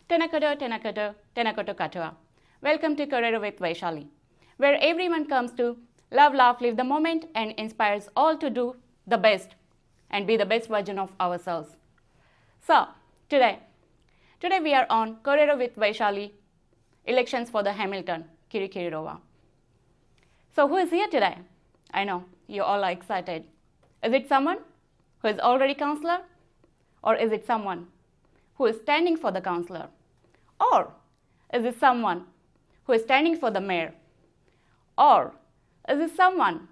Tēnā koutou, tēnā koutou, tēnā koutou katoa. Welcome to Kōrero With Vaishali, where everyone comes to love, laugh, live the moment and inspires all to do the best and be the best version of ourselves. So, today we are on Kōrero With Vaishali, elections for the Hamilton, Kōrero. So who is here today? I know, you all are excited. Is it someone who is already councillor? Or is it someone who is standing for the councillor? Or is it someone who is standing for the mayor? Or is it someone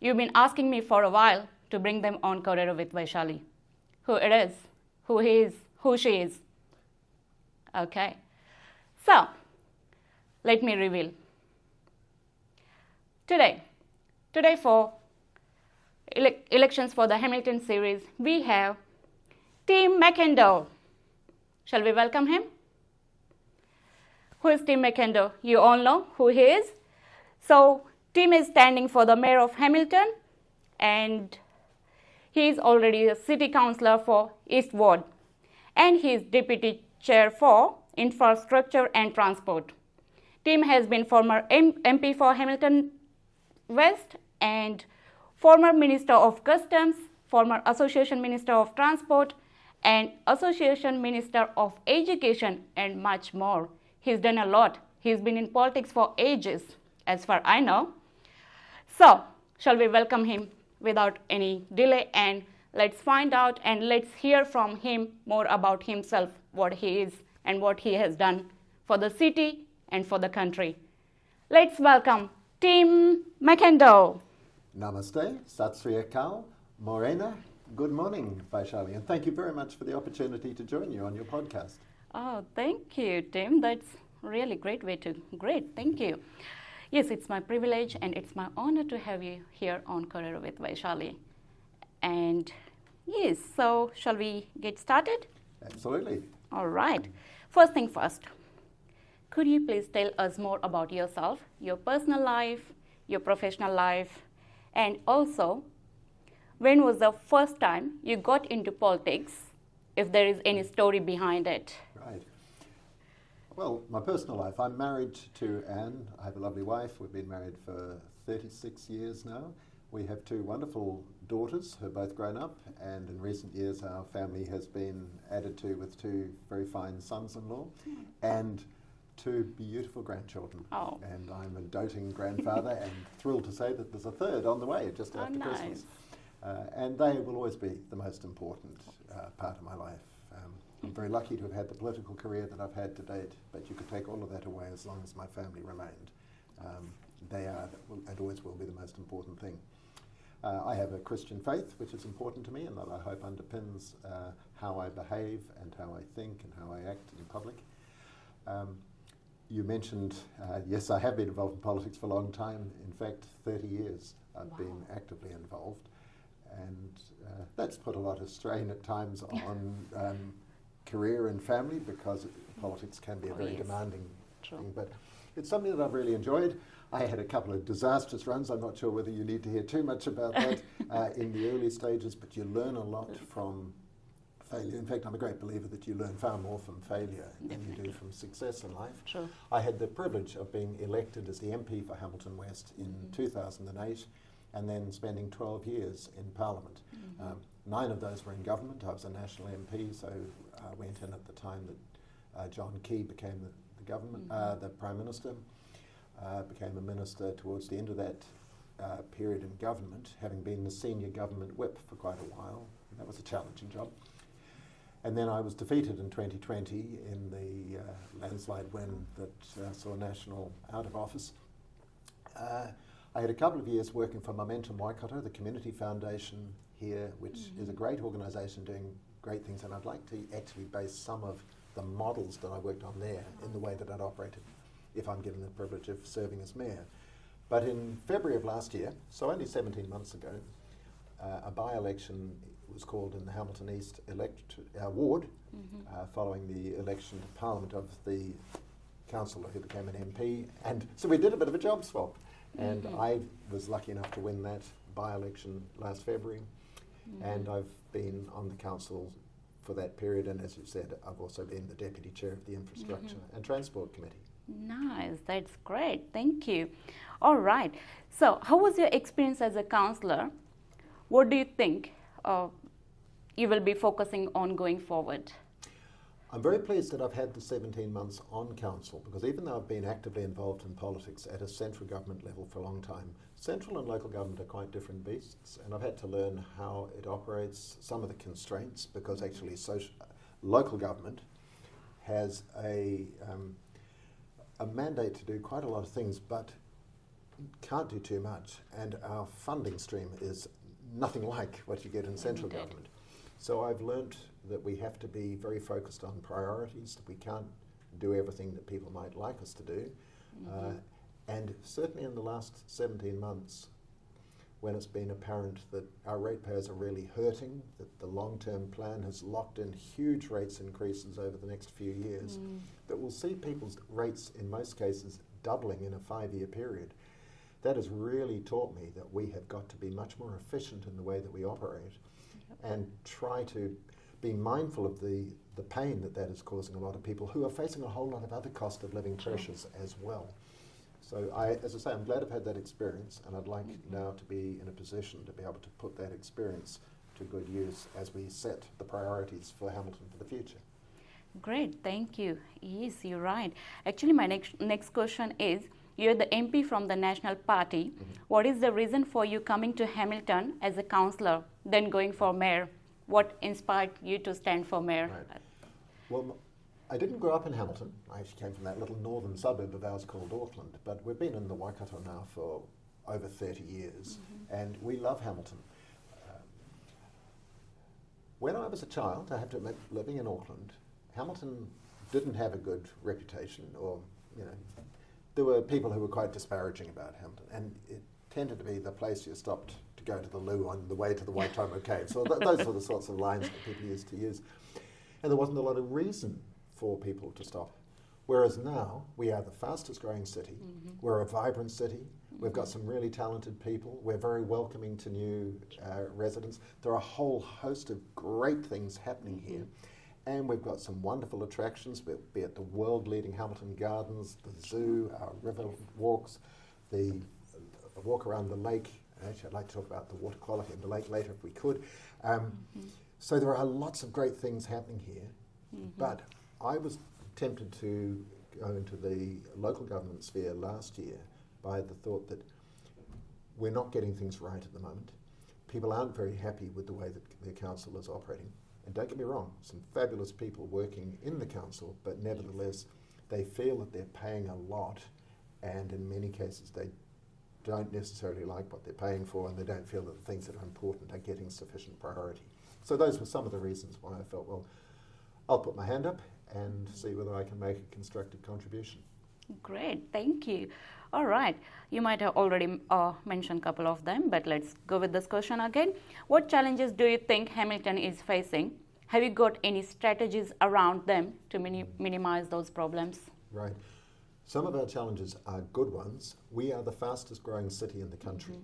you've been asking me for a while to bring them on Kōrero With Vaishali? Who it is, who he is, who she is. Okay, so let me reveal. Today for elections for the Hamilton series, we have Tim Macindoe. Shall we welcome him? Who is Tim Macindoe? You all know who he is. So Tim is standing for the mayor of Hamilton, and he is already a city councillor for East Ward, and he is deputy chair for infrastructure and transport. Tim has been former MP for Hamilton West and former Minister of Customs, former Association Minister of Transport, and Association Minister of Education, and much more. He's done a lot. He's been in politics for ages, as far I know. So, shall we welcome him without any delay, and let's find out and let's hear from him more about himself, what he is and what he has done for the city and for the country. Let's welcome Tim Macindoe. Namaste, Sat Sri Akal, Morena. Good morning, Vaishali, and thank you very much for the opportunity to join you on your podcast. Oh, thank you, Tim. That's really great. Thank you. Yes, it's my privilege and it's my honor to have you here on Kōrero With Vaishali. And yes, so shall we get started? Absolutely. All right. First thing first, could you please tell us more about yourself, your personal life, your professional life, and also when was the first time you got into politics, if there is any story behind it? Right. Well, my personal life, I'm married to Anne. I have a lovely wife. We've been married for 36 years now. We have two wonderful daughters who are both grown up, and in recent years our family has been added to with two very fine sons-in-law and two beautiful grandchildren. Oh. And I'm a doting grandfather and thrilled to say that there's a third on the way just after Christmas. And they will always be the most important part of my life. I'm very lucky to have had the political career that I've had to date, but you could take all of that away as long as my family remained. They are and always will be the most important thing. I have a Christian faith, which is important to me and that I hope underpins how I behave and how I think and how I act in public. You mentioned, yes, I have been involved in politics for a long time. In fact, 30 years I've been actively involved. And that's put a lot of strain at times on career and family, because politics can be a very demanding thing. But it's something that I've really enjoyed. I had a couple of disastrous runs. I'm not sure whether you need to hear too much about that in the early stages, but you learn a lot from failure. In fact, I'm a great believer that you learn far more from failure than you do from success in life. True. I had the privilege of being elected as the MP for Hamilton West in 2008, and then spending 12 years in Parliament. 9 of those were in government. I was a national MP, so I went in at the time that John Key became the government, the Prime Minister, became a minister towards the end of that period in government, having been the senior government whip for quite a while. That was a challenging job. And then I was defeated in 2020 in the landslide win that saw National out of office. I had a couple of years working for Momentum Waikato, the community foundation here, which is a great organisation doing great things, and I'd like to actually base some of the models that I worked on there in the way that I'd operated if I'm given the privilege of serving as mayor. But in February of last year, so only 17 months ago, a by-election was called in the Hamilton East ward, following the election to Parliament of the councillor who became an MP, and so we did a bit of a job swap. And I was lucky enough to win that by-election last February, and I've been on the council for that period, and as you said, I've also been the Deputy Chair of the Infrastructure and Transport Committee. Nice, that's great, thank you. All right, so how was your experience as a councillor? What do you think you will be focusing on going forward? I'm very pleased that I've had the 17 months on council, because even though I've been actively involved in politics at a central government level for a long time, central and local government are quite different beasts, and I've had to learn how it operates, some of the constraints, because actually local government has a mandate to do quite a lot of things, but can't do too much, and our funding stream is nothing like what you get in central government. So I've learnt that we have to be very focused on priorities, that we can't do everything that people might like us to do. And certainly in the last 17 months, when it's been apparent that our ratepayers are really hurting, that the long-term plan has locked in huge rates increases over the next few years, that we'll see people's rates in most cases doubling in a 5-year period. That has really taught me that we have got to be much more efficient in the way that we operate and try to be mindful of the pain that is causing a lot of people who are facing a whole lot of other cost of living pressures as well. So as I say, I'm glad I've had that experience, and I'd like now to be in a position to be able to put that experience to good use as we set the priorities for Hamilton for the future. Great, thank you. Yes, you're right. Actually, my next question is, you're the MP from the National Party. What is the reason for you coming to Hamilton as a councillor, then going for mayor? What inspired you to stand for mayor? Right. Well, I didn't grow up in Hamilton. I actually came from that little northern suburb of ours called Auckland, but we've been in the Waikato now for over 30 years, and we love Hamilton. When I was a child, I have to admit, living in Auckland, Hamilton didn't have a good reputation, or, there were people who were quite disparaging about Hamilton, and it tended to be the place you stopped to go to the loo on the way to the Waitomo Cave. So those were the sorts of lines that people used to use. And there wasn't a lot of reason for people to stop. Whereas now, we are the fastest growing city. We're a vibrant city. We've got some really talented people. We're very welcoming to new residents. There are a whole host of great things happening here. And we've got some wonderful attractions, be it the world-leading Hamilton Gardens, the zoo, our river walks, the walk around the lake. Actually, I'd like to talk about the water quality in the lake later if we could. So there are lots of great things happening here. But I was tempted to go into the local government sphere last year by the thought that we're not getting things right at the moment. People aren't very happy with the way that their council is operating. And don't get me wrong, some fabulous people working in the council, but nevertheless, they feel that they're paying a lot, and in many cases they don't necessarily like what they're paying for, and they don't feel that the things that are important are getting sufficient priority. So those were some of the reasons why I felt, well, I'll put my hand up and see whether I can make a constructive contribution. Great, thank you. All right, you might have already mentioned a couple of them, but let's go with this question again. What challenges do you think Hamilton is facing? Have you got any strategies around them to minimize those problems? Right. Some of our challenges are good ones. We are the fastest growing city in the country.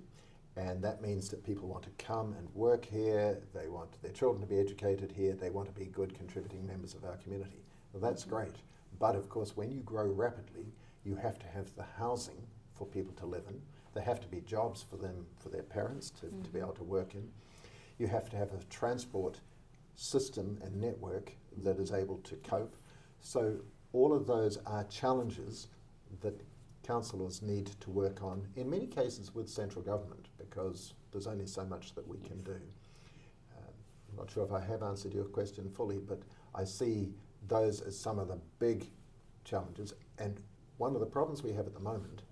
And that means that people want to come and work here, they want their children to be educated here, they want to be good contributing members of our community. Well, that's great. But of course, when you grow rapidly, you have to have the housing for people to live in. There have to be jobs for them, for their parents to be able to work in. You have to have a transport system and network that is able to cope. So all of those are challenges that councillors need to work on, in many cases with central government, because there's only so much that we can do. I'm not sure if I have answered your question fully, but I see those as some of the big challenges. And one of the problems we have at the moment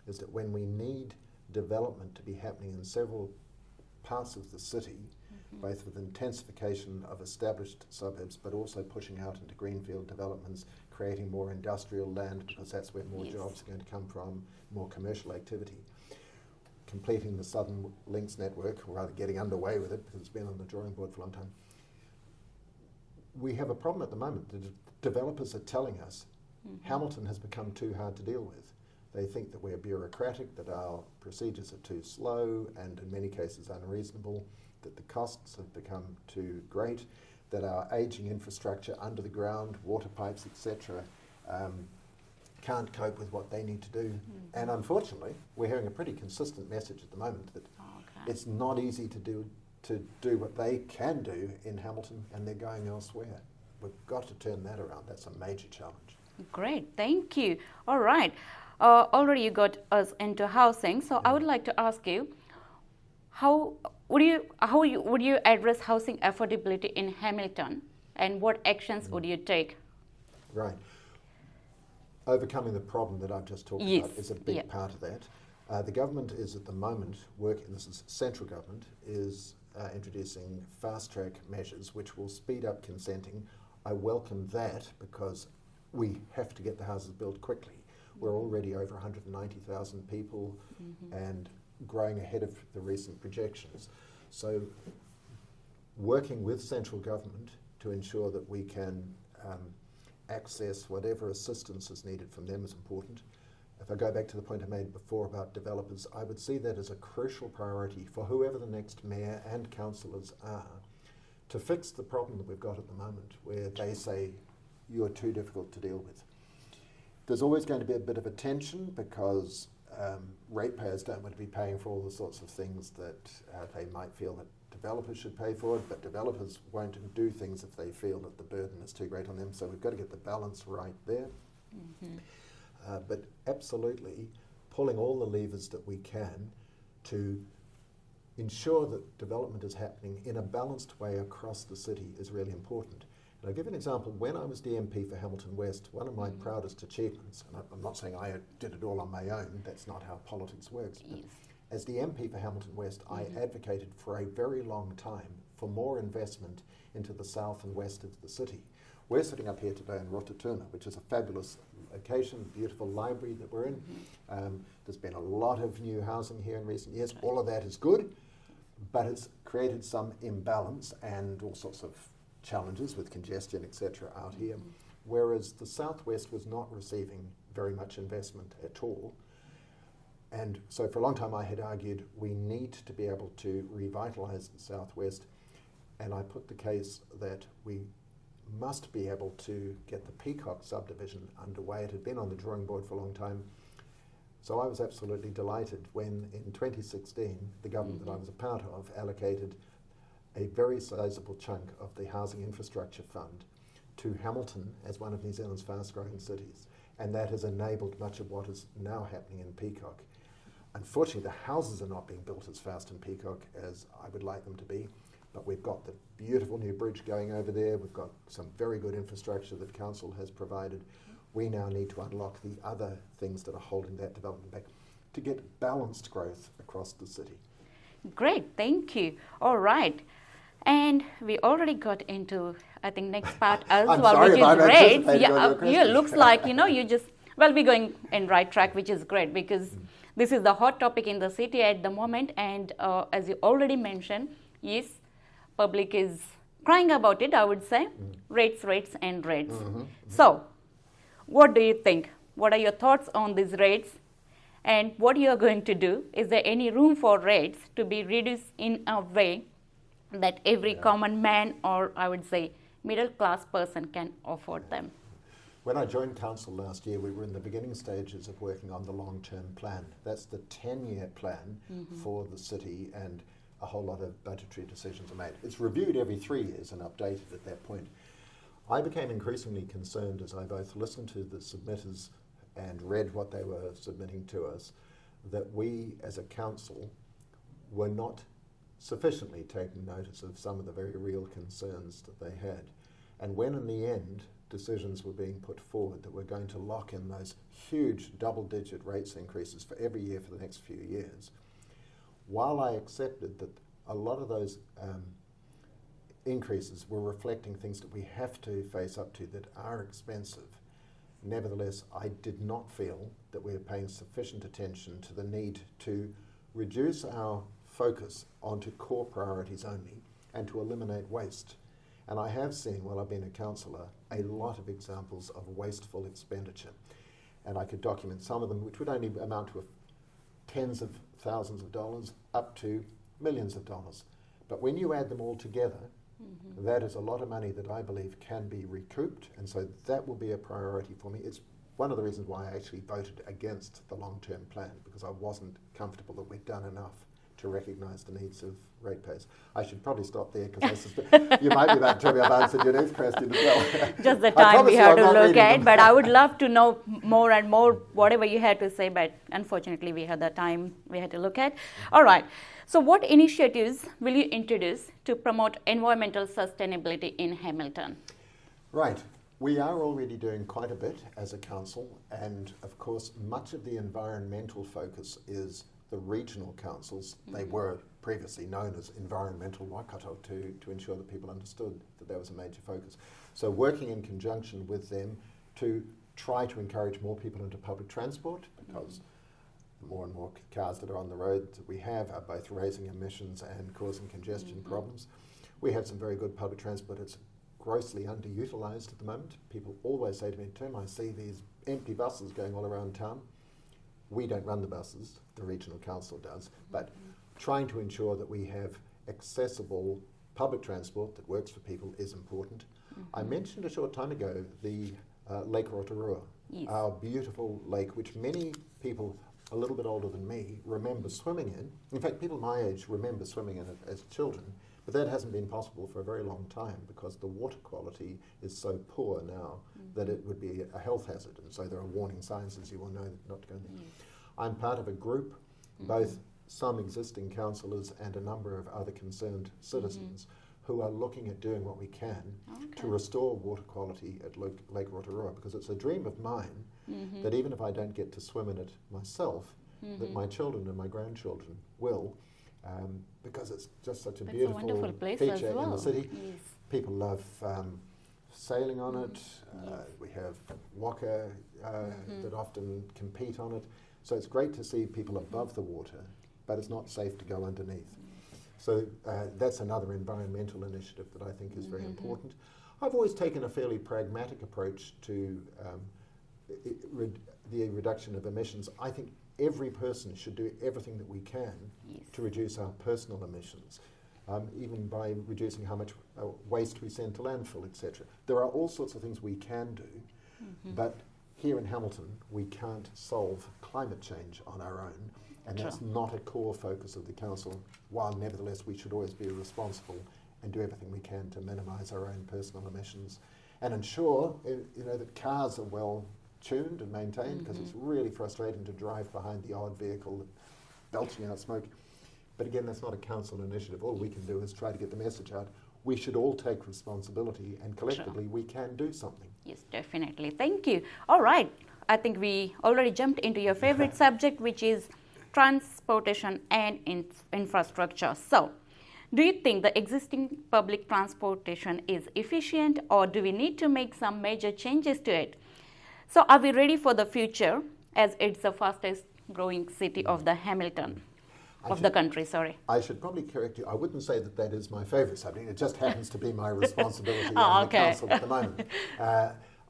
is that when we need development to be happening in several parts of the city, both with intensification of established suburbs, but also pushing out into greenfield developments, creating more industrial land, because that's where more jobs are going to come from, more commercial activity. Completing the Southern Links network, or rather getting underway with it, because it's been on the drawing board for a long time. We have a problem at the moment. The developers are telling us Hamilton has become too hard to deal with. They think that we're bureaucratic, that our procedures are too slow and in many cases unreasonable, that the costs have become too great, that our ageing infrastructure under the ground, water pipes, etc., can't cope with what they need to do. And unfortunately, we're hearing a pretty consistent message at the moment that it's not easy to do what they can do in Hamilton, and they're going elsewhere. We've got to turn that around. That's a major challenge. Great, thank you. All right, already you got us into housing, so I would like to ask you, how would you address housing affordability in Hamilton, and what actions would you take? Right. Overcoming the problem that I've just talked about is a big part of that. The government is at the moment working, this is central government, is introducing fast-track measures which will speed up consenting. I welcome that because we have to get the houses built quickly. We're already over 190,000 people and growing ahead of the recent projections. So working with central government to ensure that we can access whatever assistance is needed from them is important. If I go back to the point I made before about developers, I would see that as a crucial priority for whoever the next mayor and councillors are to fix the problem that we've got at the moment where they say you're too difficult to deal with. There's always going to be a bit of a tension because ratepayers don't want to be paying for all the sorts of things that they might feel that developers should pay for it, but developers won't do things if they feel that the burden is too great on them, so we've got to get the balance right there. But absolutely pulling all the levers that we can to ensure that development is happening in a balanced way across the city is really important. And I'll give an example. When I was the MP for Hamilton West, one of my proudest achievements, and I'm not saying I did it all on my own, that's not how politics works, but as the MP for Hamilton West, I advocated for a very long time for more investment into the south and west of the city. We're sitting up here today in Rotorua, which is a fabulous location, beautiful library that we're in. There's been a lot of new housing here in recent years. All of that is good, but it's created some imbalance and all sorts of challenges with congestion, etc. out here, whereas the southwest was not receiving very much investment at all. And so for a long time I had argued we need to be able to revitalise the southwest, and I put the case that we must be able to get the Peacock subdivision underway. It had been on the drawing board for a long time. So I was absolutely delighted when in 2016 the government that I was a part of allocated a very sizable chunk of the Housing Infrastructure Fund to Hamilton as one of New Zealand's fast-growing cities, and that has enabled much of what is now happening in Peacock. Unfortunately, the houses are not being built as fast in Peacock as I would like them to be, but we've got the beautiful new bridge going over there, we've got some very good infrastructure that Council has provided. We now need to unlock the other things that are holding that development back to get balanced growth across the city. Great, thank you. All right. And we already got into, I think, next part as well, which is rates. Yeah, looks like, you just, well, we're going in right track, which is great because this is the hot topic in the city at the moment. And as you already mentioned, yes, public is crying about it, I would say. Rates, rates, and rates. So, what do you think? What are your thoughts on these rates? And what you are going to do? Is there any room for rates to be reduced in a way that every common man, or I would say middle class person, can afford them? When I joined council last year, we were in the beginning stages of working on the long-term plan. That's the 10-year plan for the city, and a whole lot of budgetary decisions are made. It's reviewed every 3 years and updated at that point. I became increasingly concerned as I both listened to the submitters and read what they were submitting to us, that we as a council were not sufficiently taking notice of some of the very real concerns that they had. And when in the end decisions were being put forward that we're going to lock in those huge double-digit rates increases for every year for the next few years, while I accepted that a lot of those increases were reflecting things that we have to face up to that are expensive, nevertheless, I did not feel that we were paying sufficient attention to the need to reduce our focus onto core priorities only and to eliminate waste. And I have seen, while I've been a councillor, a lot of examples of wasteful expenditure. And I could document some of them, which would only amount to tens of thousands of dollars up to millions of dollars. But when you add them all together, That is a lot of money that I believe can be recouped, and so that will be a priority for me. It's one of the reasons why I actually voted against the long-term plan, because I wasn't comfortable that we'd done enough to recognise the needs of ratepayers. I should probably stop there, because I suspect you might be about to tell me I've answered your next question as well. Just the time we have to look at, but I would love to know more and more whatever you had to say, but unfortunately we had the time we had to look at. All right. So what initiatives will you introduce to promote environmental sustainability in Hamilton? Right. We are already doing quite a bit as a council, and of course much of the environmental focus is the regional councils. They were previously known as Environmental Waikato to ensure that people understood that there was a major focus. So working in conjunction with them to try to encourage more people into public transport, because the more and more cars that are on the road that we have are both raising emissions and causing congestion problems. We have some very good public transport. It's grossly underutilised at the moment. People always say to me, Tim, I see these empty buses going all around town. We don't run the buses, the regional council does, but trying to ensure that we have accessible public transport that works for people is important. I mentioned a short time ago the Lake Rotorua, our beautiful lake, which many people a little bit older than me remember swimming in. In fact, people my age remember swimming in it as children, but that hasn't been possible for a very long time because the water quality is so poor now that it would be a health hazard, and so there are warning signs, as you will know, not to go there. I'm part of a group, both some existing councillors and a number of other concerned citizens who are looking at doing what we can to restore water quality at Lake Rotorua, because it's a dream of mine that even if I don't get to swim in it myself, that my children and my grandchildren will, because it's just such a beautiful feature in the city. People love sailing on it. We have waka that often compete on it. So it's great to see people above the water, but it's not safe to go underneath. So that's another environmental initiative that I think is very important. I've always taken a fairly pragmatic approach to the reduction of emissions. I think every person should do everything that we can to reduce our personal emissions, even by reducing how much waste we send to landfill, etc. There are all sorts of things we can do, but here in Hamilton we can't solve climate change on our own, and that's not a core focus of the council, while nevertheless we should always be responsible and do everything we can to minimise our own personal emissions and ensure that cars are well tuned and maintained, because it's really frustrating to drive behind the odd vehicle belching out smoke. But again, that's not a council initiative. All we can do is try to get the message out. We should all take responsibility, and collectively we can do something. Yes, definitely. Thank you. All right. I think we already jumped into your favorite subject, which is transportation and infrastructure. So, do you think the existing public transportation is efficient, or do we need to make some major changes to it? So, are we ready for the future, as it's the fastest growing city of the Hamilton? The country, sorry. I should probably correct you. I wouldn't say that that is my favourite subject. It just happens to be my responsibility on the council at the moment.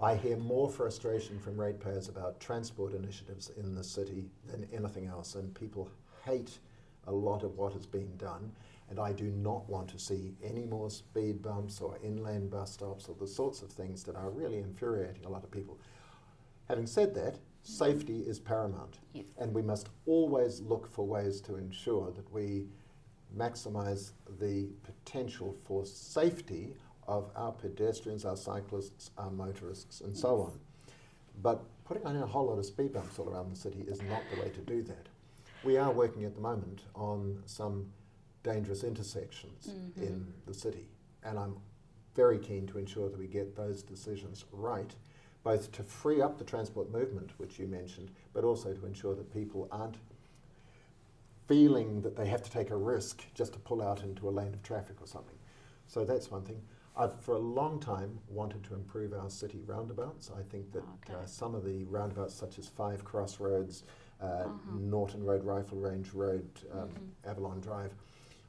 I hear more frustration from ratepayers about transport initiatives in the city than anything else, and people hate a lot of what is being done, and I do not want to see any more speed bumps or inland bus stops or the sorts of things that are really infuriating a lot of people. Having said that, safety is paramount, and we must always look for ways to ensure that we maximise the potential for safety of our pedestrians, our cyclists, our motorists, and so on. But putting on a whole lot of speed bumps all around the city is not the way to do that. We are working at the moment on some dangerous intersections in the city, and I'm very keen to ensure that we get those decisions right, both to free up the transport movement, which you mentioned, but also to ensure that people aren't feeling that they have to take a risk just to pull out into a lane of traffic or something. So that's one thing. I've for a long time wanted to improve our city roundabouts. I think that some of the roundabouts, such as 5 Crossroads, Norton Road, Rifle Range Road, Avalon Drive,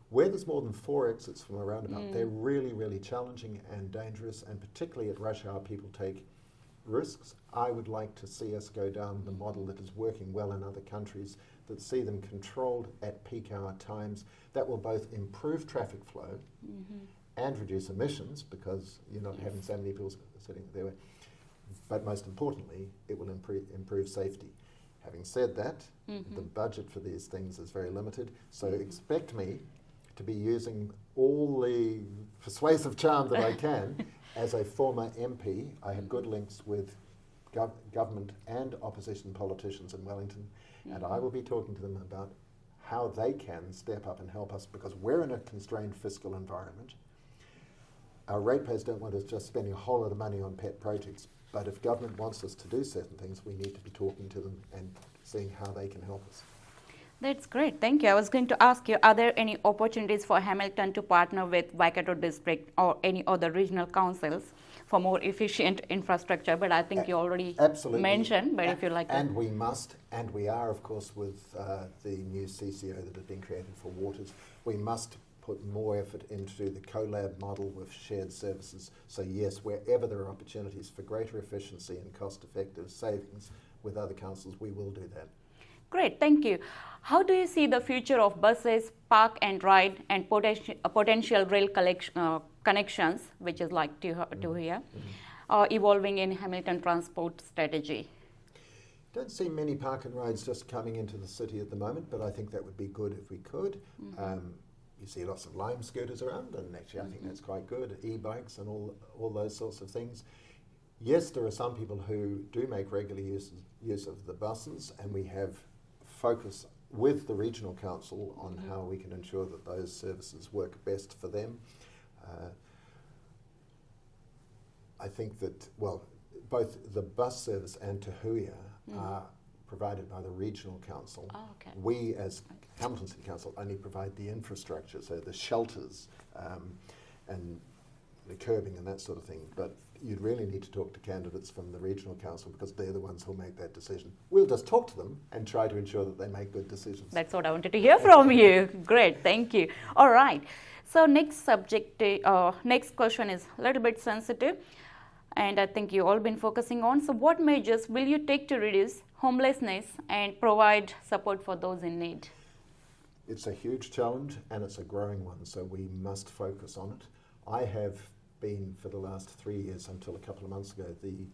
where there's more than 4 exits from a roundabout, they're really, really challenging and dangerous, and particularly at rush hour people take risks. I would like to see us go down the model that is working well in other countries, that see them controlled at peak hour times. That will both improve traffic flow and reduce emissions because you're not having so many people sitting there. But most importantly, it will improve safety. Having said that, the budget for these things is very limited, so expect me to be using all the persuasive charm that I can. As a former MP, I have good links with government and opposition politicians in Wellington, and I will be talking to them about how they can step up and help us, because we're in a constrained fiscal environment. Our ratepayers don't want us just spending a whole lot of money on pet projects, but if government wants us to do certain things, we need to be talking to them and seeing how they can help us. That's great, thank you. I was going to ask you, are there any opportunities for Hamilton to partner with Waikato District or any other regional councils for more efficient infrastructure? But I think you already mentioned, but if you like to. And we must, and we are, of course, with the new CCO that has been created for waters, we must put more effort into the collab model with shared services. So yes, wherever there are opportunities for greater efficiency and cost-effective savings with other councils, we will do that. Great, thank you. How do you see the future of buses, park and ride, and potential rail connections, which is like to here, evolving in Hamilton transport strategy? Don't see many park and rides just coming into the city at the moment, but I think that would be good if we could. You see lots of lime scooters around, and actually I think that's quite good. E-bikes and all those sorts of things. Yes, there are some people who do make regular use of the buses, and we have focus with the regional council on how we can ensure that those services work best for them. I think that, well, both the bus service and Te Huia are provided by the regional council. Oh, okay. We as Hamilton City Council only provide the infrastructure, so the shelters and the curbing and that sort of thing. But you'd really need to talk to candidates from the regional council, because they're the ones who'll make that decision. We'll just talk to them and try to ensure that they make good decisions. That's what I wanted to hear from you. Great, thank you. All right. So next question is a little bit sensitive, and I think you've all been focusing on. So what measures will you take to reduce homelessness and provide support for those in need? It's a huge challenge, and it's a growing one, so we must focus on it. I have been, for the last 3 years until a couple of months ago, the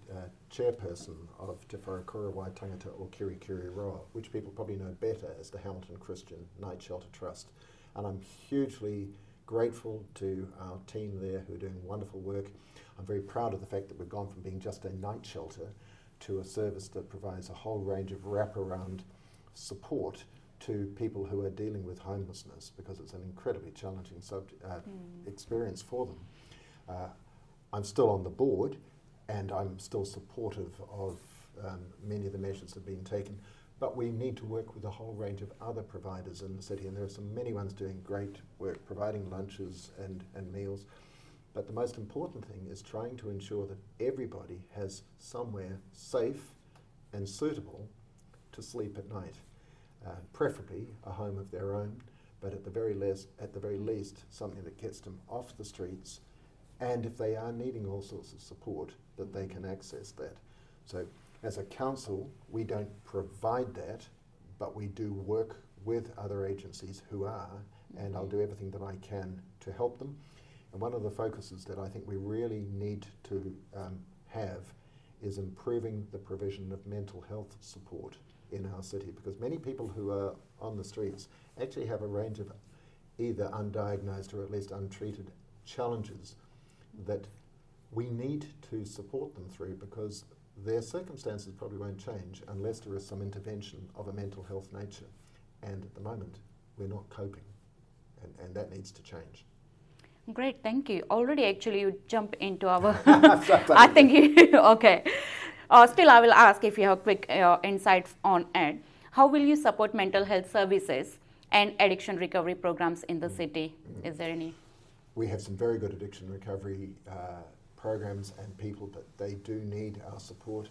chairperson of Te Whakakorawai Tangata o Kōrero, which people probably know better as the Hamilton Christian Night Shelter Trust. And I'm hugely grateful to our team there who are doing wonderful work. I'm very proud of the fact that we've gone from being just a night shelter to a service that provides a whole range of wraparound support to people who are dealing with homelessness, because it's an incredibly challenging experience for them. I'm still on the board, and I'm still supportive of many of the measures that have been taken, but we need to work with a whole range of other providers in the city, and there are many ones doing great work, providing lunches and meals. But the most important thing is trying to ensure that everybody has somewhere safe and suitable to sleep at night, preferably a home of their own, but at the very least something that gets them off the streets, and if they are needing all sorts of support, that they can access that. So as a council, we don't provide that, but we do work with other agencies who are, and I'll do everything that I can to help them. And one of the focuses that I think we really need to have is improving the provision of mental health support in our city, because many people who are on the streets actually have a range of either undiagnosed or at least untreated challenges that we need to support them through, because their circumstances probably won't change unless there is some intervention of a mental health nature. And at the moment, we're not coping, and that needs to change. Great, thank you. Already, actually, you jump into our... I think you... Okay. Still, I will ask if you have quick insight on it. How will you support mental health services and addiction recovery programs in the city? Is there any... We have some very good addiction recovery programs and people, but they do need our support.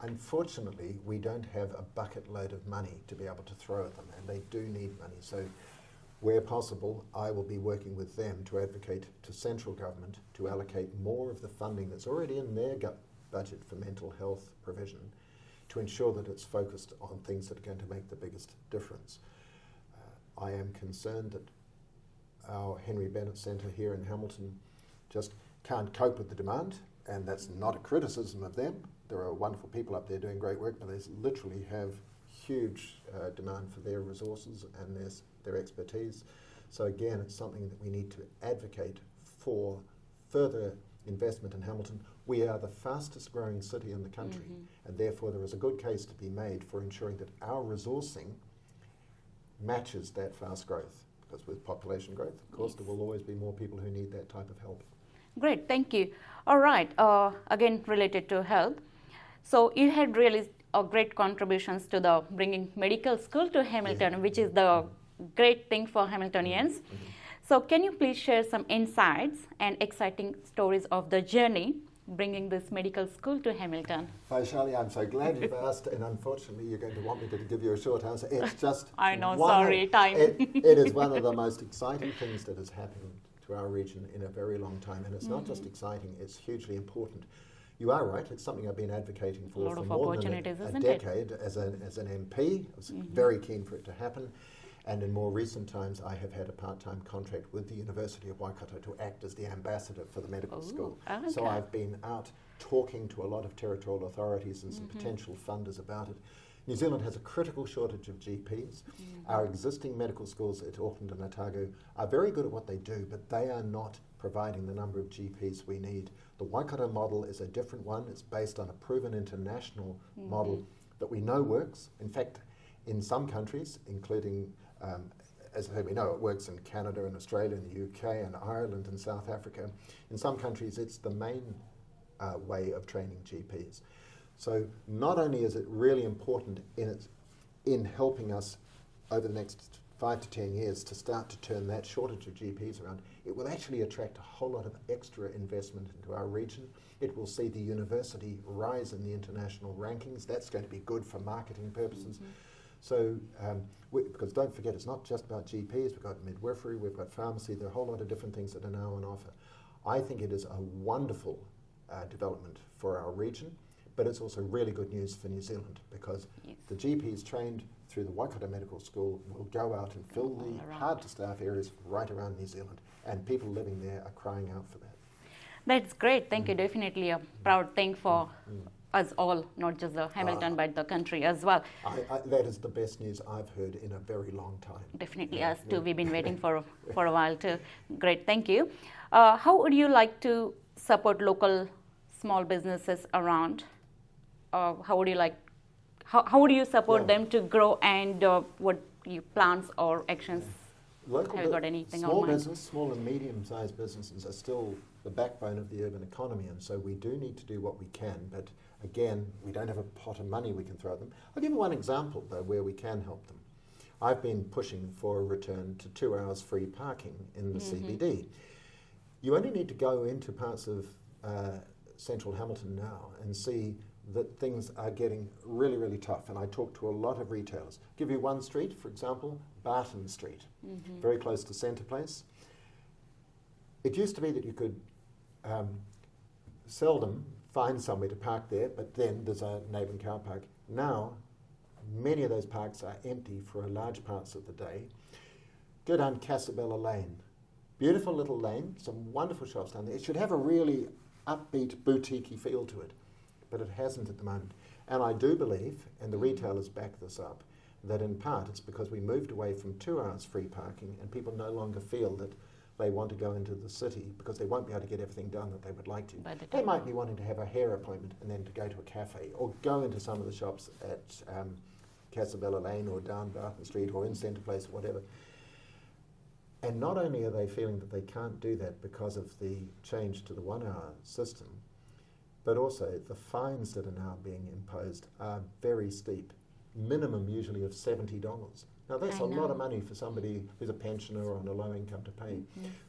Unfortunately, we don't have a bucket load of money to be able to throw at them, and they do need money. So where possible, I will be working with them to advocate to central government to allocate more of the funding that's already in their budget for mental health provision, to ensure that it's focused on things that are going to make the biggest difference. I am concerned that our Henry Bennett Centre here in Hamilton just can't cope with the demand, and that's not a criticism of them. There are wonderful people up there doing great work, but they literally have huge demand for their resources and their expertise. So again, it's something that we need to advocate for further investment in Hamilton. We are the fastest growing city in the country, and therefore there is a good case to be made for ensuring that our resourcing matches that fast growth. Because with population growth, of course, there will always be more people who need that type of help. Great, thank you. All right, again related to health. So you had really great contributions to the bringing medical school to Hamilton, which is the great thing for Hamiltonians. So can you please share some insights and exciting stories of the journey bringing this medical school to Hamilton? Vaishali, I'm so glad you've asked, and unfortunately you're going to want me to give you a short answer. It's just I know, sorry, time. It is one of the most exciting things that has happened to our region in a very long time, and it's not just exciting, it's hugely important. You are right, it's something I've been advocating for more than a decade as an MP. I was very keen for it to happen. And in more recent times, I have had a part-time contract with the University of Waikato to act as the ambassador for the medical school. Okay. So I've been out talking to a lot of territorial authorities and some potential funders about it. New Zealand has a critical shortage of GPs. Our existing medical schools at Auckland and Otago are very good at what they do, but they are not providing the number of GPs we need. The Waikato model is a different one. It's based on a proven international model that we know works. In fact, in some countries, including as we know, it works in Canada and Australia and the UK and Ireland and South Africa. In some countries, it's the main way of training GPs. So not only is it really important in helping us over the next 5 to 10 years to start to turn that shortage of GPs around, it will actually attract a whole lot of extra investment into our region. It will see the university rise in the international rankings. That's going to be good for marketing purposes. So, because don't forget, it's not just about GPs, we've got midwifery, we've got pharmacy, there are a whole lot of different things that are now on offer. I think it is a wonderful development for our region, but it's also really good news for New Zealand, because the GPs trained through the Waikato Medical School will go out and fill the hard-to-staff areas right around New Zealand, and people living there are crying out for that. That's great, thank you, definitely a proud thing for us all, not just the Hamilton, but the country as well. That is the best news I've heard in a very long time. Definitely, us too. We've been waiting for a while too. Great, thank you. How would you like to support local small businesses around? How would you support them to grow, and what your plans or actions? Local have you got anything small on mind? business, small and medium-sized businesses are still the backbone of the urban economy, and so we do need to do what we can, but again, we don't have a pot of money we can throw at them. I'll give you one example, though, where we can help them. I've been pushing for a return to 2 hours free parking in the CBD. You only need to go into parts of central Hamilton now and see that things are getting really, really tough. And I talk to a lot of retailers. Give you one street, for example, Barton Street, very close to Centre Place. It used to be that you could seldom find somewhere to park there, but then there's a neighbouring car park. Now, many of those parks are empty for large parts of the day. Go down Casabella Lane. Beautiful little lane, some wonderful shops down there. It should have a really upbeat, boutique-y feel to it, but it hasn't at the moment. And I do believe, and the retailers back this up, that in part it's because we moved away from 2 hours free parking and people no longer feel that they want to go into the city because they won't be able to get everything done that they would like to. They might be wanting to have a hair appointment and then to go to a cafe or go into some of the shops at Casabella Lane or down Barton Street or in Centre Place or whatever. And not only are they feeling that they can't do that because of the change to the 1 hour system, but also the fines that are now being imposed are very steep, minimum usually of $70. Now that's a lot of money for somebody who's a pensioner or on a low income to pay.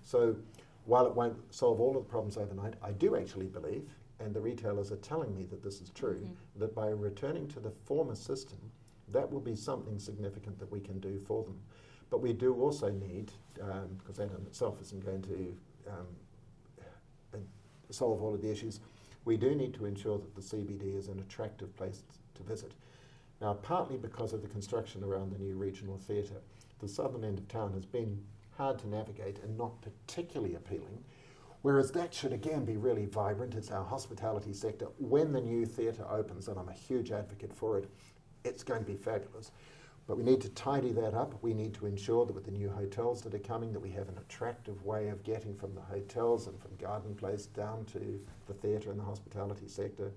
So while it won't solve all of the problems overnight, I do actually believe, and the retailers are telling me that this is true, that by returning to the former system, that will be something significant that we can do for them. But we do also need, because that in itself isn't going to solve all of the issues, we do need to ensure that the CBD is an attractive place to visit. Now, partly because of the construction around the new regional theatre, the southern end of town has been hard to navigate and not particularly appealing. Whereas that should again be really vibrant. It's our hospitality sector. When the new theatre opens, and I'm a huge advocate for it, it's going to be fabulous. But we need to tidy that up. We need to ensure that with the new hotels that are coming, that we have an attractive way of getting from the hotels and from Garden Place down to the theatre and the hospitality sector.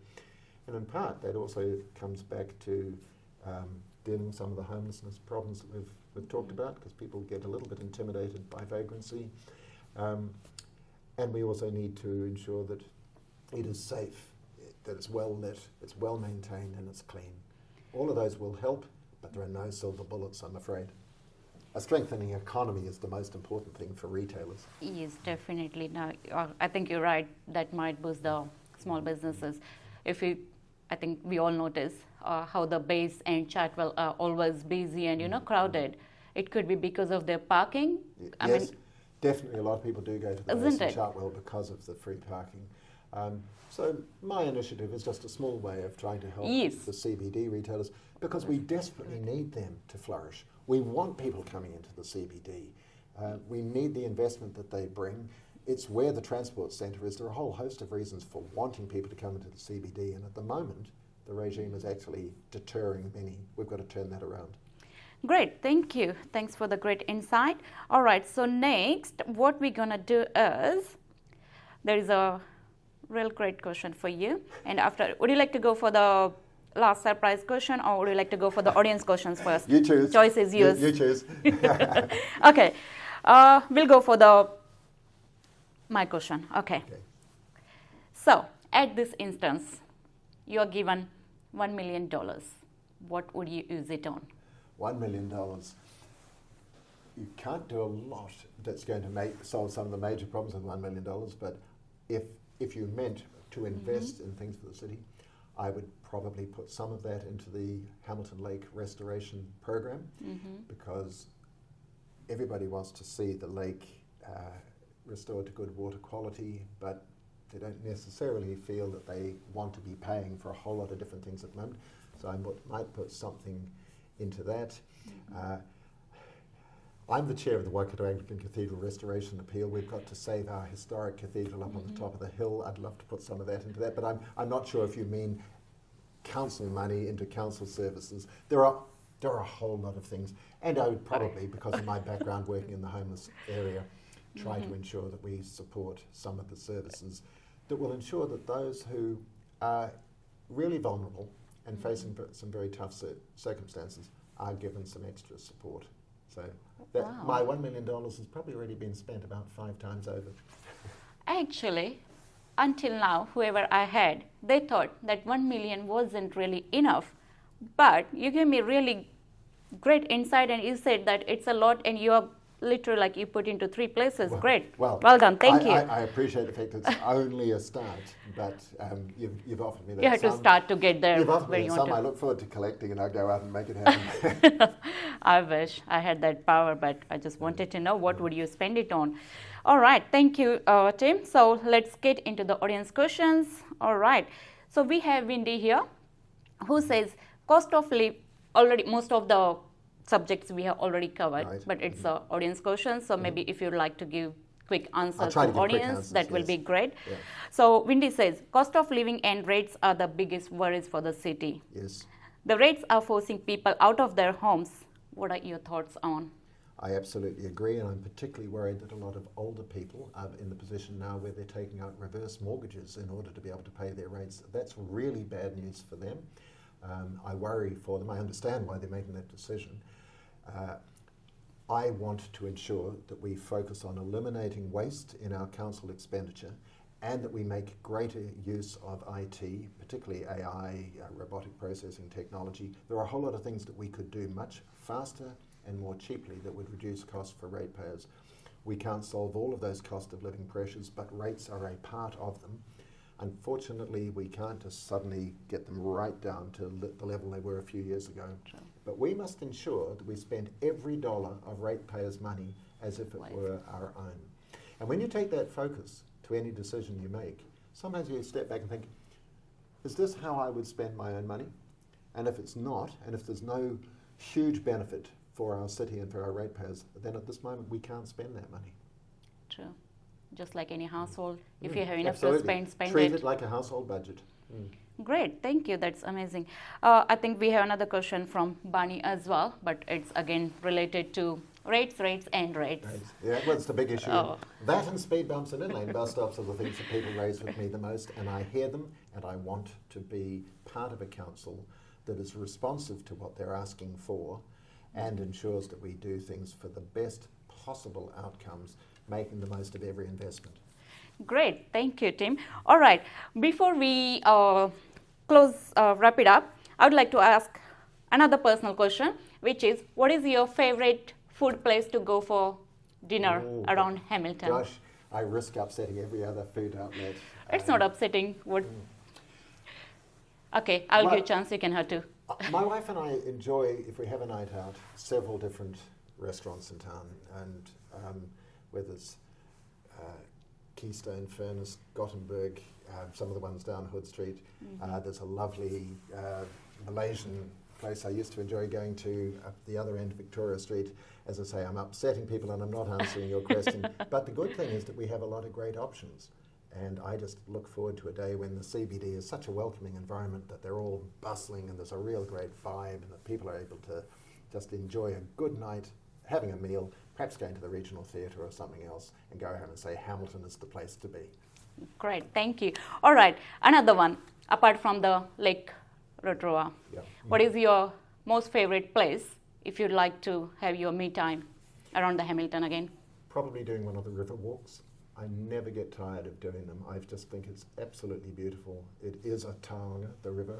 And in part, that also comes back to dealing with some of the homelessness problems that we've talked about, because people get a little bit intimidated by vagrancy. And we also need to ensure that it is safe, that it's well lit, it's well maintained, and it's clean. All of those will help, but there are no silver bullets, I'm afraid. A strengthening economy is the most important thing for retailers. Yes, definitely. No, I think you're right. That might boost the small businesses. I think we all notice how the base and Chartwell are always busy and crowded. It could be because of their parking. Yes, definitely. A lot of people do go to the base and Chartwell because of the free parking. So my initiative is just a small way of trying to help the CBD retailers, because we desperately need them to flourish. We want people coming into the CBD. We need the investment that they bring. It's where the transport centre is. There are a whole host of reasons for wanting people to come into the CBD, and at the moment, the regime is actually deterring many. We've got to turn that around. Great, thank you. Thanks for the great insight. All right, so next, what we're going to do is, there is a real great question for you. And after, would you like to go for the last surprise question, or would you like to go for the audience questions first? You choose. Choice is yours. You choose. Okay, we'll go for my question. Okay. So, at this instance, you are given $1 million. What would you use it on? $1 million. You can't do a lot that's going to solve some of the major problems with $1 million, but if you meant to invest in things for the city, I would probably put some of that into the Hamilton Lake restoration program, because everybody wants to see the lake restored to good water quality, but they don't necessarily feel that they want to be paying for a whole lot of different things at the moment. So I might put something into that. I'm the chair of the Waikato Anglican Cathedral Restoration Appeal. We've got to save our historic cathedral up on the top of the hill. I'd love to put some of that into that, but I'm not sure if you mean council money into council services. There are a whole lot of things, and I would probably, because of my background working in the homeless area, try to ensure that we support some of the services that will ensure that those who are really vulnerable and facing some very tough circumstances are given some extra support. So my $1 million has probably already been spent about 5 times over. Actually, until now, whoever I had, they thought that 1 million wasn't really enough. But you gave me really great insight, and you said that it's a lot, and you are literally like you put into 3 places. Great. Well done. Thank you. I appreciate the fact it's only a start, but you've offered me that. You have to start to get there. You've offered me some. I look forward to collecting, and I'll go out and make it happen. I wish I had that power, but I just wanted to know what would you spend it on. All right. Thank you, Tim. So let's get into the audience questions. All right. So we have Wendy here, who says cost of living. Already most of the subjects we have already covered, but it's an audience question. So maybe if you'd like to give quick answers to audience, that will be great. Yeah. So Wendy says, cost of living and rates are the biggest worries for the city. Yes. The rates are forcing people out of their homes. What are your thoughts on? I absolutely agree, and I'm particularly worried that a lot of older people are in the position now where they're taking out reverse mortgages in order to be able to pay their rates. That's really bad news for them. I worry for them. I understand why they're making that decision. I want to ensure that we focus on eliminating waste in our council expenditure, and that we make greater use of IT, particularly AI, robotic processing technology. There are a whole lot of things that we could do much faster and more cheaply that would reduce costs for ratepayers. We can't solve all of those cost of living pressures, but rates are a part of them. Unfortunately, we can't just suddenly get them right down to the level they were a few years ago. Sure. But we must ensure that we spend every dollar of ratepayers' money as if it were our own. And when you take that focus to any decision you make, sometimes you step back and think, is this how I would spend my own money? And if it's not, and if there's no huge benefit for our city and for our ratepayers, then at this moment we can't spend that money. True. Just like any household, if you have enough Absolutely. to spend Treat it. it like a household budget. Great, thank you. That's amazing. I think we have another question from Barney as well, but it's again related to rates. Yeah, well, it's the big issue. Oh. That and speed bumps and inlane bus stops are the things that people raise with me the most, and I hear them, and I want to be part of a council that is responsive to what they're asking for and ensures that we do things for the best possible outcomes, making the most of every investment. Great, thank you, Tim. All right, before we wrap it up, I would like to ask another personal question, which is, what is your favorite food place to go for dinner around Hamilton? Gosh, I risk upsetting every other food outlet. It's not upsetting. Okay, I'll give you a chance. You can have to. My wife and I enjoy, if we have a night out, several different restaurants in town, and whether it's Keystone, Furnace, Gothenburg, some of the ones down Hood Street. There's a lovely Malaysian place I used to enjoy going to up the other end of Victoria Street. As I say, I'm upsetting people and I'm not answering your question. But the good thing is that we have a lot of great options. And I just look forward to a day when the CBD is such a welcoming environment that they're all bustling and there's a real great vibe and that people are able to just enjoy a good night, having a meal, perhaps going to the regional theatre or something else, and go home and say Hamilton is the place to be. Great, thank you. All right, another one, apart from the Lake Rotorua. Yeah. What is your most favorite place if you'd like to have your me time around the Hamilton again? Probably doing one of the river walks. I never get tired of doing them. I just think it's absolutely beautiful. It is a taonga, the river,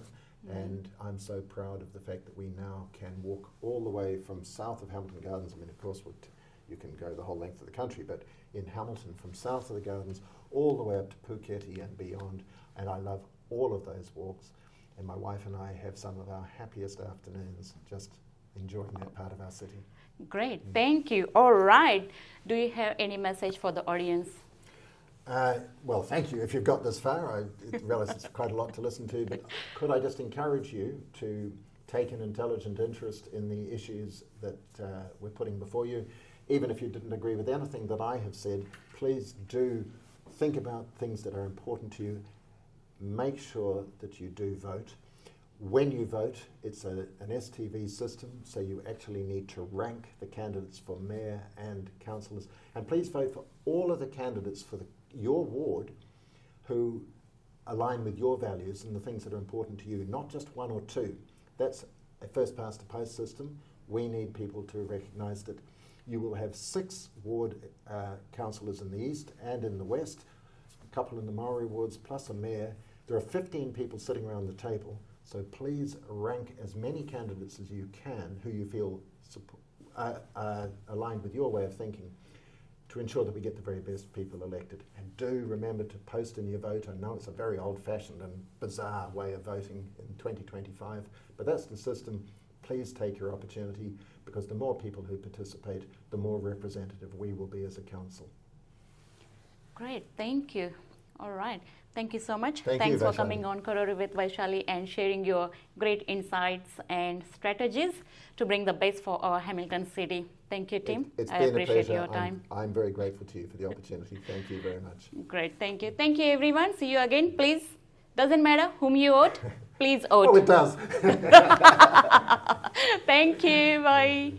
and I'm so proud of the fact that we now can walk all the way from south of Hamilton Gardens. I mean, of course, you can go the whole length of the country, but in Hamilton, from south of the Gardens all the way up to Puketi and beyond, and I love all of those walks. And my wife and I have some of our happiest afternoons just enjoying that part of our city. Great, thank you. All right, do you have any message for the audience? Well, thank you. If you've got this far, I realise it's quite a lot to listen to, but could I just encourage you to take an intelligent interest in the issues that we're putting before you. Even if you didn't agree with anything that I have said, please do think about things that are important to you. Make sure that you do vote. When you vote, it's an STV system, so you actually need to rank the candidates for mayor and councillors. And please vote for all of the candidates for your ward who align with your values and the things that are important to you, not just one or two. That's a first past the post system. We need people to recognise that you will have 6 ward councillors in the east and in the west, a couple in the Maori wards, plus a mayor. There are 15 people sitting around the table, so please rank as many candidates as you can who you feel aligned with your way of thinking, to ensure that we get the very best people elected. And do remember to post in your vote. I know it's a very old-fashioned and bizarre way of voting in 2025, but that's the system. Please take your opportunity, because the more people who participate, the more representative we will be as a council. Great, thank you. All right, thank you so much. Thanks for Vaishali. coming on Kōrero with Vaishali and sharing your great insights and strategies to bring the best for our Hamilton city. Thank you, Tim. It's I been appreciate a pleasure. your time. I'm very grateful to you for the opportunity. Thank you very much. Great, thank you. Thank you, everyone. See you again. Please, doesn't matter whom you vote, please vote. Oh, it does. Thank you. Bye.